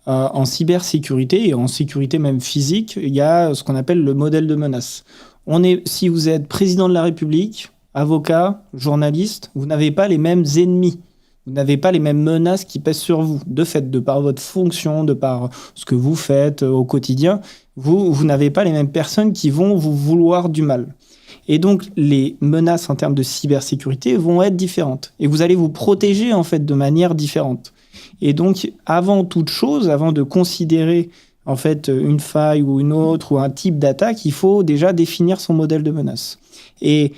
En cybersécurité et en sécurité même physique, il y a ce qu'on appelle le modèle de menace. Si vous êtes président de la République, avocat, journaliste, vous n'avez pas les mêmes ennemis. Vous n'avez pas les mêmes menaces qui pèsent sur vous. De fait, de par votre fonction, de par ce que vous faites au quotidien, vous n'avez pas les mêmes personnes qui vont vous vouloir du mal. Et donc, les menaces en termes de cybersécurité vont être différentes. Et vous allez vous protéger, en fait, de manière différente. Et donc, avant toute chose, avant de considérer, en fait, une faille ou une autre ou un type d'attaque, il faut déjà définir son modèle de menace. Et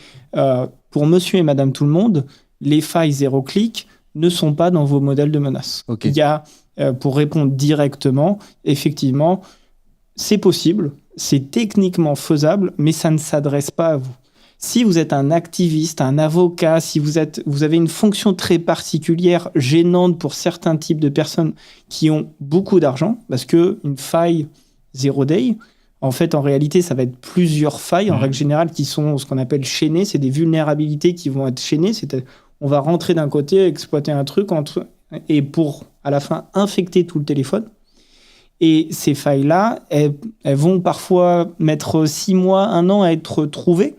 pour monsieur et madame tout le monde, les failles zéro-clic ne sont pas dans vos modèles de menace. Okay. Il y a, pour répondre directement, effectivement, c'est possible, c'est techniquement faisable, mais ça ne s'adresse pas à vous. Si vous êtes un activiste, un avocat, si vous avez une fonction très particulière, gênante pour certains types de personnes qui ont beaucoup d'argent, parce qu'une faille zero day, en fait, en réalité, ça va être plusieurs failles, en règle générale, qui sont ce qu'on appelle chaînées. C'est des vulnérabilités qui vont être chaînées. On va rentrer d'un côté, exploiter un truc, et pour, à la fin, infecter tout le téléphone. Et ces failles-là, elles vont parfois mettre 6 mois, 1 an à être trouvées,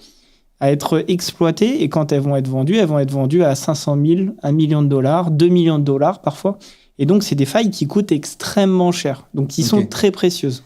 à être exploitées. Et quand elles vont être vendues à 500 000, 1 million de dollars, 2 millions de dollars parfois. Et donc, c'est des failles qui coûtent extrêmement cher, donc qui sont très précieuses.